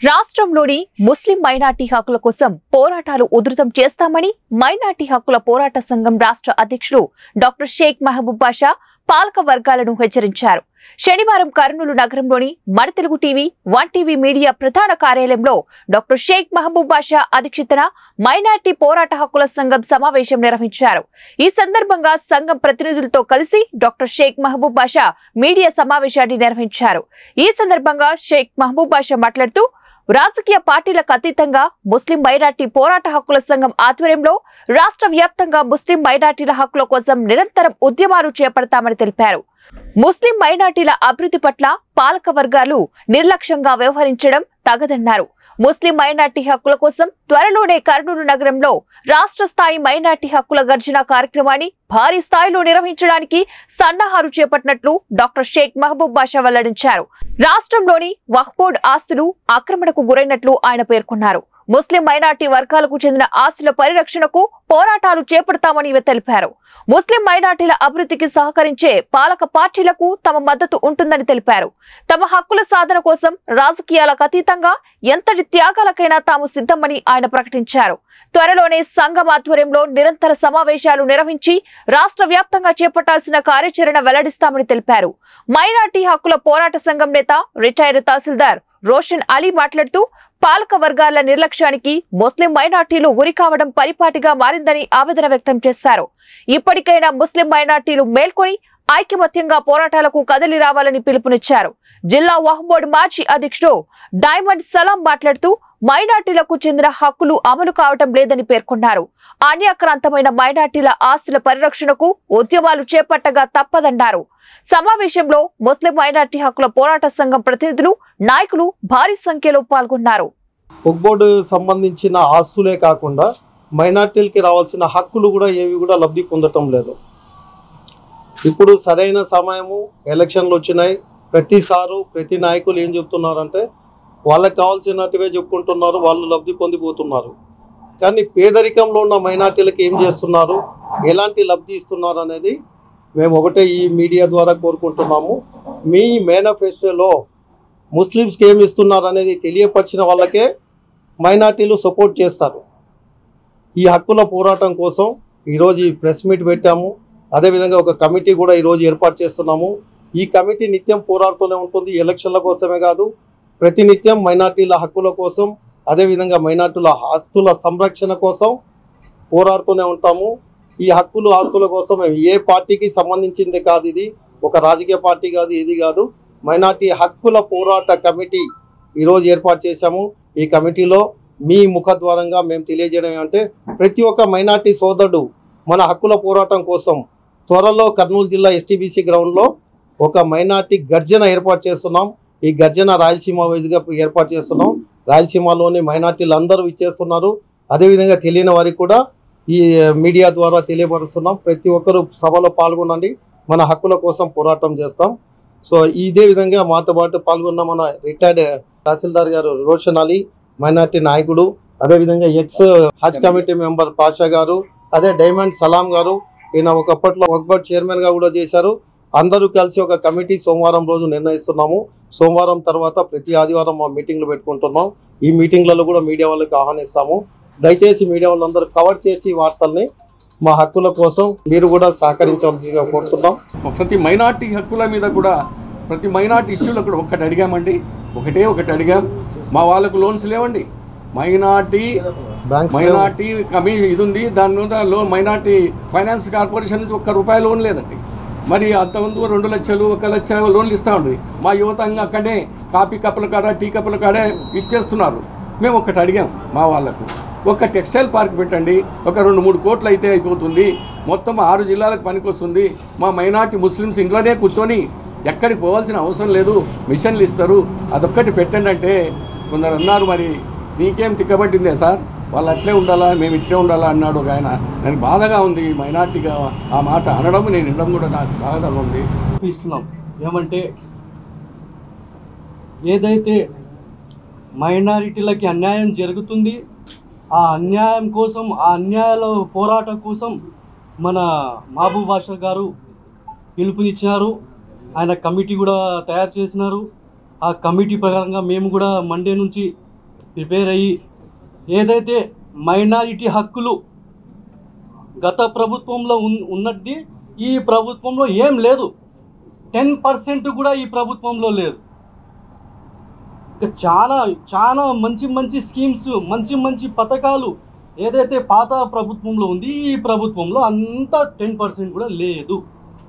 రాష్ట్రంలోని ముస్లిం మైనార్టీ హక్కుల కోసం పోరాటాలు ఉధృతం చేస్తామని మైనార్టీ హక్కుల పోరాట సంఘం రాష్ట్ర అధ్యక్షుడు డాక్టర్ షేక్ మహబూబ్ బాషా పాలక వర్గాలను హెచ్చరించారు. శనివారం కర్నూలు నగరంలోని మన Telugu TV, one TV media ప్రధాన కార్యాలయంలో డాక్టర్ షేక్ మహబూబ్ బాషా అధ్యక్షతన మైనార్టీ పోరాట హక్కుల సంఘం సమావేశం నిర్వహించారు. ఈ సందర్భంగా సంఘం ప్రతినిధులతో కలిసి డాక్టర్ షేక్ మహబూబ్ బాషా మీడియా సమావేశాన్ని నిర్వహించారు. ఈ సందర్భంగా షేక్ మహబూబ్ బాషా మాట్లాడుతూ రాజకీయ పార్టీలకు అతీతంగా ముస్లిం మైనార్టీ పోరాట హక్కుల సంఘం ఆధ్వర్యంలో రాష్ట్ర వ్యాప్తంగా ముస్లిం మైనార్టీల హక్కుల కోసం నిరంతరం ఉద్యమాలు చేపడతామని తెలిపారు. ముస్లిం మైనార్టీల అభివృద్ధి పట్ల పాలక వర్గాలు నిర్లక్ష్యంగా వ్యవహరించడం తగదన్నారు. ముస్లిం మైనార్టీ హక్కుల కోసం త్వరలోనే కర్నూలు నగరంలో రాష్ట్ర స్థాయి మైనార్టీ హక్కుల గర్జన కార్యక్రమాన్ని భారీ స్థాయిలో నిర్వహించడానికి సన్నాహాలు చేపట్టినట్లు డాక్టర్ షేక్ మహబూబ్ బాషా వెల్లడించారు. రాష్ట్రంలోని వక్ఫ్ బోర్డు ఆస్తులు ఆక్రమణకు గురైనట్లు ఆయన పేర్కొన్నారు. ముస్లిం మైనార్టీ వర్గాలకు చెందిన ఆస్తుల పరిరక్షణకు పోరాటాలు చేపడతామని తెలిపారు. ముస్లిం మైనార్టీల అభివృద్ధికి సహకరించే పాలక పార్టీలకు తమ మద్దతు ఉంటుందని తెలిపారు. తమ హక్కుల సాధన కోసం రాజకీయాలకు అతీతంగా ఎంతటి త్యాగాలకైనా తాము సిద్ధమని ఆయన ప్రకటించారు. త్వరలోనే సంఘం ఆధ్వర్యంలో నిరంతర సమావేశాలు నిర్వహించి రాష్ట్ర వ్యాప్తంగా చేపట్టాల్సిన కార్యాచరణ వెల్లడిస్తామని తెలిపారు. మైనార్టీ హక్కుల పోరాట సంఘం నేత రిటైర్డ్ తహసీల్దార్ రోషన్ అలీ మాట్లాడుతూ పాలక వర్గాల నిర్లక్ష్యానికి ముస్లిం మైనార్టీలు గురి కావడం పరిపాటిగా మారిందని ఆవేదన వ్యక్తం చేశారు. ఇప్పటికైనా ముస్లిం మైనార్టీలు మేల్కొని ఐకమత్యంగా పోరాటాలకు కదలి రావాలని పిలుపునిచ్చారు. జిల్లా వక్ఫ్ బోర్డు మాజీ అధ్యక్షుడు డైమండ్ సలాం మాట్లాడుతూ మైనార్టీలకు చెందిన హక్కులు అమలు కావటం లేదని పేర్కొన్నారు. అన్యాక్రాంతమైన మైనార్టీల ఆస్తుల పరిరక్షణకు ఉద్యమాలు చేపట్టగా తప్పదన్నారు. సమావేశంలో ముస్లిం మైనార్టీ హక్కుల పోరాట సంఘం ప్రతినిధులు, నాయకులు భారీ సంఖ్యలో పాల్గొన్నారు. వక్ఫ్ బోర్డు సంబంధించిన ఆస్తులే కాకుండా మైనార్టీలకి రావాల్సిన హక్కులు కూడా ఏవి కూడా లబ్ధి పొందటం లేదు. ఇప్పుడు సరైన సమయము, ఎలక్షన్లు వచ్చినాయి. ప్రతి నాయకులు ఏం చెప్తున్నారంటే వాళ్ళకి కావాల్సినట్టువే చెప్పుకుంటున్నారు, వాళ్ళు లబ్ధి పొందిపోతున్నారు. కానీ పేదరికంలో ఉన్న మైనార్టీలకు ఏం చేస్తున్నారు, ఎలాంటి లబ్ధి ఇస్తున్నారు అనేది మేము ఒకటే ఈ మీడియా ద్వారా కోరుకుంటున్నాము. మీ మేనిఫెస్టోలో ముస్లిమ్స్కి ఏమి ఇస్తున్నారు అనేది తెలియపరిచిన వాళ్ళకే మైనార్టీలు సపోర్ట్ చేస్తారు. ఈ హక్కుల పోరాటం కోసం ఈరోజు ఈ ప్రెస్ మీట్ పెట్టాము. అదేవిధంగా ఒక కమిటీ కూడా ఈరోజు ఏర్పాటు చేస్తున్నాము. ఈ కమిటీ నిత్యం పోరాడుతూనే ఉంటుంది. ఎలక్షన్ల కోసమే కాదు, ప్రతినిత్యం మైనార్టీల హక్కుల కోసం, అదేవిధంగా మైనార్టీల ఆస్తుల సంరక్షణ కోసం పోరాడుతూనే ఉంటాము. ఈ హక్కులు ఆస్తుల కోసం ఏ పార్టీకి సంబంధించింది కాదు, ఇది ఒక రాజకీయ పార్టీ కాదు, ఇది కాదు. మైనార్టీ హక్కుల పోరాట కమిటీ ఈరోజు ఏర్పాటు చేశాము. ఈ కమిటీలో మీ ముఖద్వారంగా మేము తెలియజేయడం ఏమంటే ప్రతి ఒక్క మైనార్టీ సోదరుడు మన హక్కుల పోరాటం కోసం త్వరలో కర్నూలు జిల్లా ఎస్టీబీసీ గ్రౌండ్లో ఒక మైనార్టీ గర్జన ఏర్పాటు చేస్తున్నాం. ఈ గర్జన రాయలసీమ వైజ్గా ఏర్పాటు చేస్తున్నాం. రాయలసీమలోని మైనార్టీలు అందరూ ఇచ్చేస్తున్నారు. అదేవిధంగా తెలియని వారికి కూడా ఈ మీడియా ద్వారా తెలియపరుస్తున్నాం. ప్రతి ఒక్కరూ సభలో పాల్గొనండి, మన హక్కుల కోసం పోరాటం చేస్తాం. సో ఇదే విధంగా మాతో పాటు పాల్గొన్న మన రిటైర్డ్ తహసీల్దార్ గారు రోషన్ అలీ, మైనార్టీ నాయకుడు, అదేవిధంగా ఎక్స్ హజ్ కమిటీ మెంబర్ పాషా గారు, అదే డైమండ్ సలాం గారు, ఈయన ఒకప్పట్లో వక్ఫ్ బోర్డు చైర్మన్గా కూడా చేశారు. అందరూ కలిసి ఒక కమిటీ సోమవారం రోజు నిర్ణయిస్తున్నాము. సోమవారం తర్వాత ప్రతి ఆదివారం మా మీటింగ్లు పెట్టుకుంటున్నాం. ఈ మీటింగ్లలో కూడా మీడియా వాళ్ళకి ఆహ్వానిస్తాము. దయచేసి మీడియా వాళ్ళందరూ కవర్ చేసి వార్తల్ని మా హక్కుల కోసం మీరు కూడా సహకరించవలసిగా కోరుతున్నాం. ప్రతి మైనార్టీ హక్కుల మీద కూడా, ప్రతి మైనార్టీ ఇష్యూలో కూడా ఒకటి అడిగామండి. ఒకటి అడిగాం, మా వాళ్ళకు లోన్స్ లేవండి. మైనార్టీ ఇది ఉంది, దాని మీద మైనార్టీ ఫైనాన్స్ కార్పొరేషన్ నుంచి ₹1 లోన్ లేదండి. మరి అంతమంది 2 లక్షలు 1 లక్ష లోన్లు ఇస్తూ ఉంటుంది. మా యువతంగా అక్కడే కాఫీ కప్పుల కాడ, టీ కప్పుల కాడే ఇచ్చేస్తున్నారు. మేము ఒకటి అడిగాం మా వాళ్ళకు, ఒక టెక్స్టైల్ పార్క్ పెట్టండి, ఒక 2-3 కోట్లు అయితే అయిపోతుంది, మొత్తం 6 జిల్లాలకు పనికొస్తుంది. మా మైనార్టీ ముస్లిమ్స్ ఇంట్లోనే కూర్చొని ఎక్కడికి పోవాల్సిన అవసరం లేదు, మిషన్లు ఇస్తారు, అదొక్కటి పెట్టండి అంటే కొందరు అన్నారు, మరి నీకేం తిక్కబట్టిందే సార్, వాళ్ళు అట్లే ఉండాలా, మేము ఇట్లే ఉండాలా అన్నాడు ఒక ఆయన. నాకు బాధగా ఉంది మైనార్టీగా ఆ మాట అనడం, నేను వినడం కూడా నాకు బాధగా ఉంది. ఇస్తున్నాం ఏమంటే ఏదైతే మైనారిటీలకి అన్యాయం జరుగుతుంది, ఆ అన్యాయం కోసం, ఆ అన్యాయాల పోరాటం కోసం మన మహబూబ్ బాషా గారు పిలుపునిచ్చినారు. ఆయన కమిటీ కూడా తయారు చేసినారు. ఆ కమిటీ ప్రకారంగా మేము కూడా మండే నుంచి ప్రిపేర్ అయ్యి ఏదైతే మైనారిటీ హక్కులు గత ప్రభుత్వంలో ఉన్నది ఈ ప్రభుత్వంలో ఏం లేదు, 10% కూడా ఈ ప్రభుత్వంలో లేదు. ఇంకా చాలా మంచి స్కీమ్స్, మంచి పథకాలు ఏదైతే పాత ప్రభుత్వంలో ఉంది ఈ ప్రభుత్వంలో అంతా 10% కూడా లేదు.